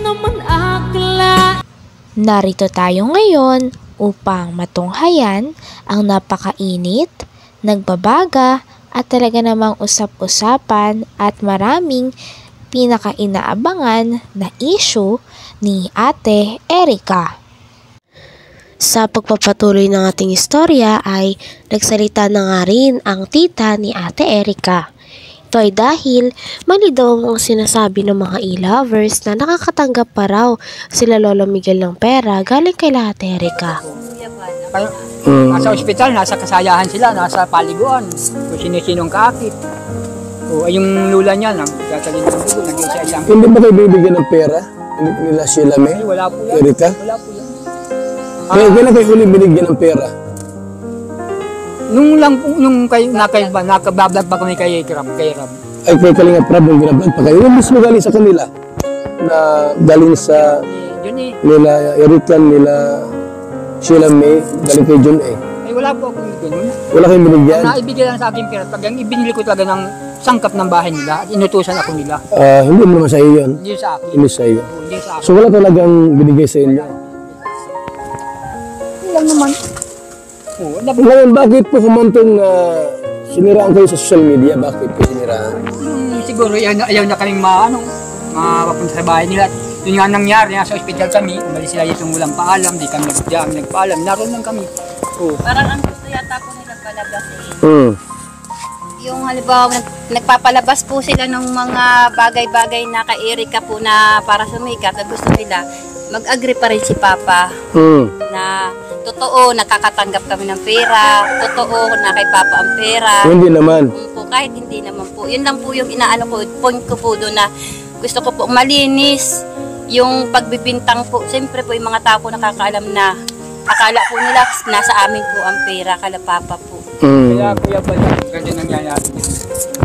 naman akla. Narito tayo ngayon upang matunghayan ang napakainit, nagbabaga at talaga namang usap-usapan at maraming pinaka-inaabangan na issue ni Ate Erica. Sa pagpapatuloy ng ating istorya ay nagsalita na nga rin ang tita ni Ate Erica. Ito ay dahil mali daw ang sinasabi ng mga e-lovers na nakakatanggap pa raw sila Lolo Miguel ng pera galing kay Ate Erica. Nasa ospital, nasa kasayahan sila, nasa paliguan, kung sino-sinong kakit. O yung lula niya, nagsasalin ng dugo, nag-isa lang. Hindi ba kayo bibigyan ng pera? Nila sila may? Wala po yan. Erica? Wala po yan. Kailan kayo huli binigyan ng pera? Nung lang po, nung nakabablog pa kami kay Ram. Ay, kay Kalinga Prab, yung ginablog pa kayo. Yung mismo galing sa kanila, na galing sa nila Erica, nila Sheila May, galing kay John A. Ay, wala po akong ganun. Wala kayong binigyan? Naibigyan lang sa akin pera. Pag yung ibinili ko talaga ng sangkap ng bahay nila at inutusan ako nila. Hindi mo naman sa iyo yun? Hindi sa akin. Hindi sa iyo. Hindi sa akin. So wala talagang binigay sa inyo? Lang naman. Ngayon, bakit po kumantong siniraan kayo sa social media? Bakit kayo siniraan? Siguro ayaw na kaming mapapunta sa bahay nila. Yun nga nangyari, nasa ospital kami, umalis sila itong walang paalam, di kami nagpaalam, naroon lang kami. Parang ang gusto yata po nilang palabasin. Yung halimbawa, nagpapalabas po sila ng mga bagay-bagay na kay Erica po na para sumikat at gusto nila, mag-agree pa rin si Papa na totoo, nakakatanggap kami ng pera, totoo na kay Papa ang pera. Hindi naman. Po, kahit hindi naman po. Yun lang po yung inaano ko, point ko po doon na gusto ko po malinis yung pagbibintang po. Siyempre po yung mga tao po nakakaalam na akala po nila nasa amin po ang pera, kala Papa po. Kaya Kuya Bal, ganyan nangyayari.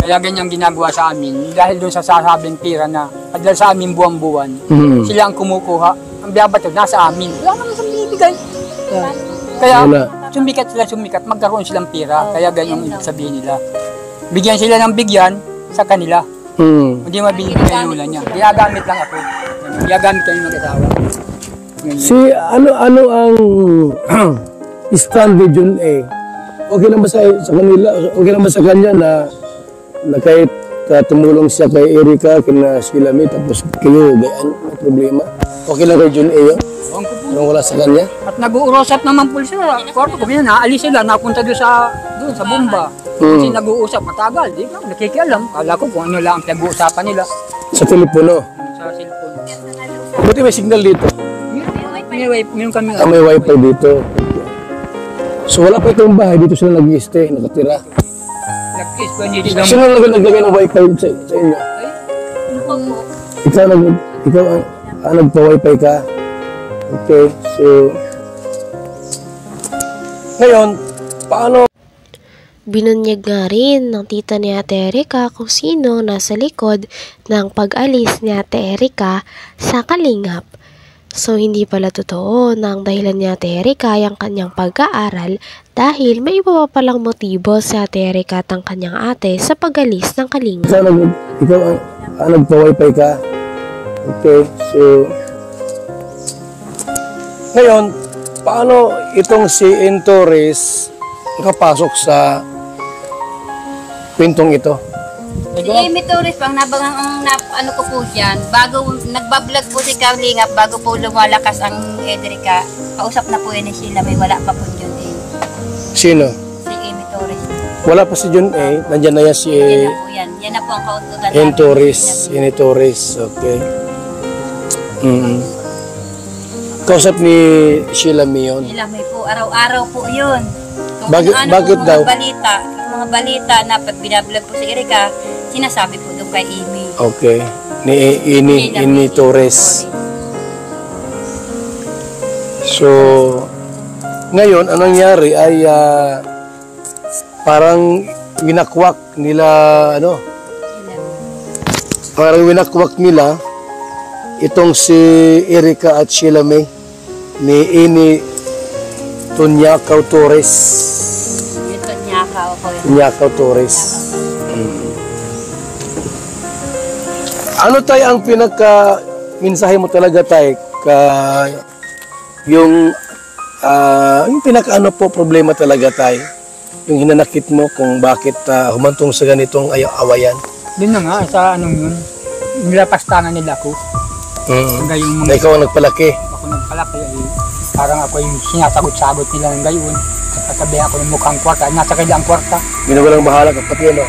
Kaya ganyan ginagawa sa amin. Dahil doon sa sasabing pera na dahil sa amin buwan-buwan, sila ang kumukuha. Ang biyabato, nasa amin. Wala naman sa binibigay. Kaya sumikat, magkaroon silang pera. Kaya ganyan yung sabihin nila. Bigyan sila ng bigyan sa kanila. Hindi mabibigay yung lula niya. Ginagamit lang ako. Ginagamit kami mag-asawa. Si ano ang stand ni John A? Okay lang ba sa kanila? Okay lang ba sa kanya na kahit tumulong siya kay Erica, kina Sheila May, tapos kayo, gayaan, may problema? Okay lang kay John A yun? Nung wala sa kanya? At nag-uurosat naman po sila. Kwarto ko, naalis sila, napunta doon sa bomba. Kasi nag-uusap, matagal. Di ba? Nakikialam. Kala ko kung ano lang ang pinag-uusapan nila. Sa telepono? Sa cellphone. Buti may signal dito? Meron kami. May wifi dito. So wala pa itong bahay, dito sila nag-i-stay, nakatira. Nag-kiss ko, hindi lang. Sino naglagay ng wifi sa inyo? Ikaw nagpa-wifi ka? Okay, so ngayon, paano? Binunyag nga rin ng tita ni Ate Erica kung sino nasa likod ng pag-alis ni Ate Erica sa Kalingap. So hindi pala totoo na ang dahilan ni Ate Erica ay ang kanyang pag-aaral dahil may iba pa palang motibo si Ate Erica at ang kanyang ate sa pag-alis ng Kalingap. Ikaw nagpa-wifi ka? Okay, so ngayon, paano itong si Torres nakapasok sa kwentong ito? Si Amy Torres, pang ano ko po dyan, bago nagbablog po si Kalingap, bago po lumalakas ang Erica, kausap na po yun ni Sheila May, wala pa po John A. Sino? Si Amy Torres. Wala pa si John A, nandyan na yan si Yan na po yan. Yan na po ang kautugan. Amy Torres, okay. Kausap ni Sheila May yun? Sheila May po, araw-araw po yun. Bakit daw? Mga balita na pag binablog po si Erica, sinasabi po doon kay Amy. Okay. Ni Amy Torres. So, ngayon, anong nangyari ay parang winakwak nila, parang winakwak nila itong si Erica at Sheila May ni Amy Tunyakaw Torres. Tunyakaw Torres. Ano tayo ang mensahe mo talaga tay yung pinakaano po problema talaga tay, yung hinanakit mo kung bakit humantong sa ganitong awayan. Yun na nga, sa anong yun, nilapastangan nila ako. Yung Na ikaw ang nagpalaki. ako nagpalaki, parang ako yung sinasagot-sagot nila ng gayon. Kasabi ako ng mukhang kwarta, nasa kanya ang kwarta. Binawalang bahala ka pati ano,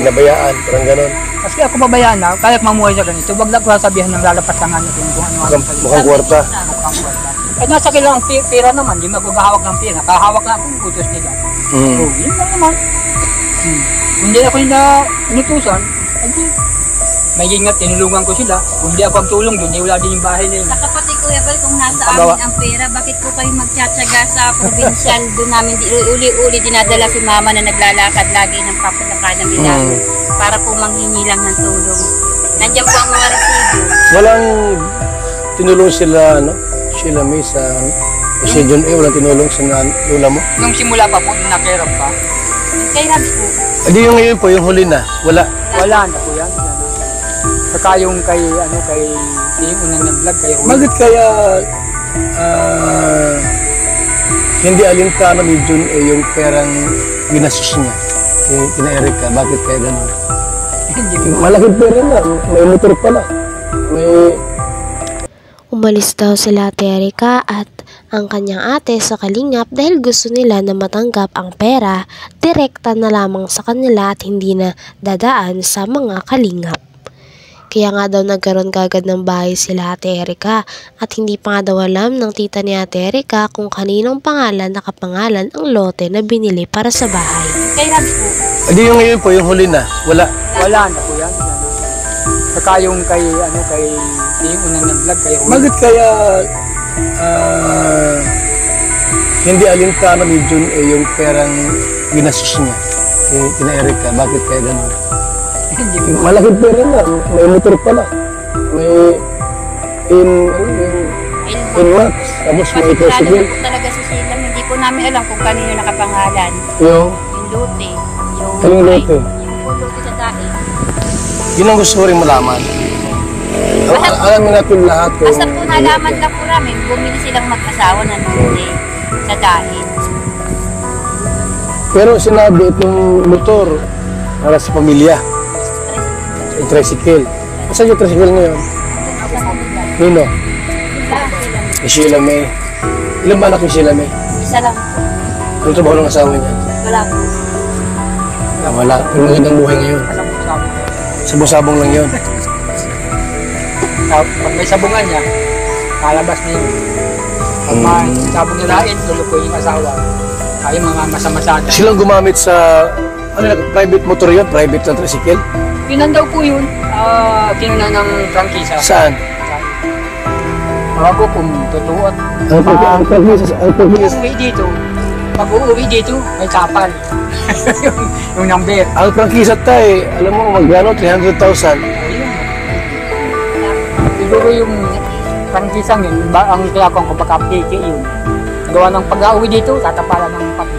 pinabayaan, parang ganon. Kasi ako pabayaan na, kaya mamuhay sa ganito, wag lang ko sabihin ng lalapastangan niya kung ano-ano. Mukhang kwarta. Mukhang kwarta. Eh nasa kailang pera naman, di magagahawak ng pera, kahawak lang kung utos nila. So, yun lang naman. Hindi ako yung inutusan, hindi. May ingat, tinulungan ko sila. Kung di ako magtulong doon, wala din yung bahay nila. Sa kapatid Kuya Bal, kung nasa amin ang pera, bakit po kayo magtsatsaga sa provincial? Doon namin uli-uli dinadala si mama na naglalakad lagi ng papalakadan nila para po manghingi lang ng tulong. Nandiyan po ang mga resibo. Walang tinulong sila, ano? Sila may sa... Si John A, walang tinulong sa lola mo? Nung simula pa po, nung nakirap pa, Kay Rab po. Adi yung ngayon po, yung huli na, wala. wala na po yan. Saka yung kay yung unang nag-vlog, kay Juan. Bakit kaya hindi alintana ni John A yung perang ginastos niya kina Erica? Bakit kaya gano'n? Hindi mo. Malaking pera na, may motor pala. Umalis daw sila Ate Erica at ang kanyang ate sa kalingap dahil gusto nila na matanggap ang pera direkta na lamang sa kanila at hindi na dadaan sa mga kalingap. Kaya nga daw nagkaroon kagad ng bahay sila Ate Erica at hindi pa nga daw alam ng tita ni Ate Erica kung kaninong pangalan nakapangalan ang lote na binili para sa bahay. Kay Rab po. Adi yung ngayon po, yung huli na, wala. Wala na po yan. Saka yung kay yung unang nag-vlog, kay Juan. Bakit kaya hindi alintana ni John A yung perang ginastos niya kina Erica? Bakit kaya gano'n? Hindi mo. Malaking pera na, may motor pala. May Max, tapos may Kasi tricycle. po talaga si Sheila, hindi po namin alam kung kanino nakapangalan. Yung Yung lote. Anong lote? Yung lote sa dahil. yun ang gusto ko rin malaman. Alamin natin lahat kung... Basta po nalaman lang po namin, bumili silang mag-asawa ng lote sa dahil. Pero sinabi itong motor para sa pamilya. Yung tricycle. Saan yung tricycle ngayon? Nino? Si Sheila May. Ilan ba anak ni Sheila May? Isa lang po. Ano trabaho ng asawa niya? Wala po. Wala. Yung magandang buhay ngayon. Sabong-sabong lang yun. Pag may sabungan niya, kalabas na yun. Pag may sabong nirain, tulo ko yung asawa. Ay mga masamasada. Silang gumamit sa... Ano na, private motor yun? Private na tricycle? Pinan daw po yun. Kinunan ng prangkisa. Saan? Mga ko kung totoo at Ang prangkisa? uuwi dito. Pag uuwi dito, may kapal. yung number. Ang prangkisa tayo, alam mo magkano? 300,000. Siguro yung prangkisang yun, ang kayakong ko pagka-piki yun. Gawa ng pag-uwi dito, tatapalan ng pati.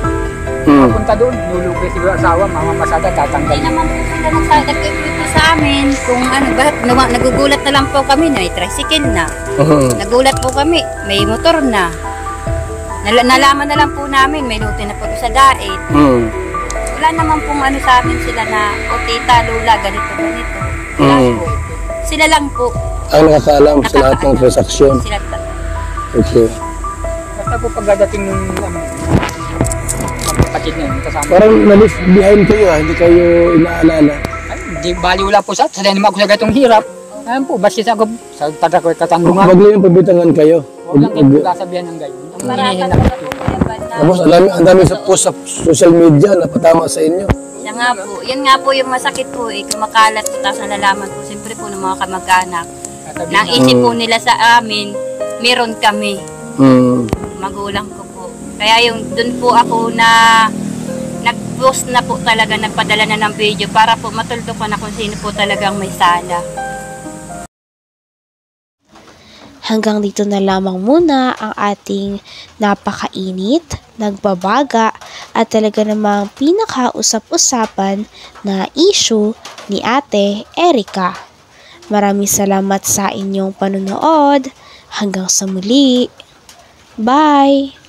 Punta doon, nulugay siguro asawa, mamamasada, tatanggal. Hindi naman po sila nagkikwento sa amin kung ano, bakit nagugulat na lang po kami na may tricycle na. Nagulat po kami, may motor na. Nalaman na lang po namin, may lote na po sa dait. Wala naman pong ano sa amin sila na, o tita, lola, ganito. Wala po. Sila lang po. Ang nakakaalam sa lahat ng transaksyon. Sila Okay. Basta po pagdating ng magkapatid na yun, kasama. Parang na-leave behind kayo hindi kayo inaalala. Ay, di bali wala po sa naman ako sa gatong hirap. Ayan po, basis ako sa katandungan. Wag lang yung pabitangan kayo. Huwag lang kayo kasabihan ng gayon. Ang hinihin na po. Tapos ang dami sa post sa social media na patama sa inyo. Yan nga po. Yan nga po yung masakit po. Kumakalat po. Tapos nalalaman po. Siyempre po ng mga kamag-anak. Nang isip po nila sa amin, meron kami. Magulang ko po. Kaya yung dun po ako na nag-post na po talaga, nagpadala na ng video para po matuldo ko na kung sino po talagang may sala. Hanggang dito na lamang muna ang ating napakainit, nagbabaga at talaga namang pinakausap-usapan na issue ni Ate Erica. Maraming salamat sa inyong panonood. Hanggang sa muli. Bye!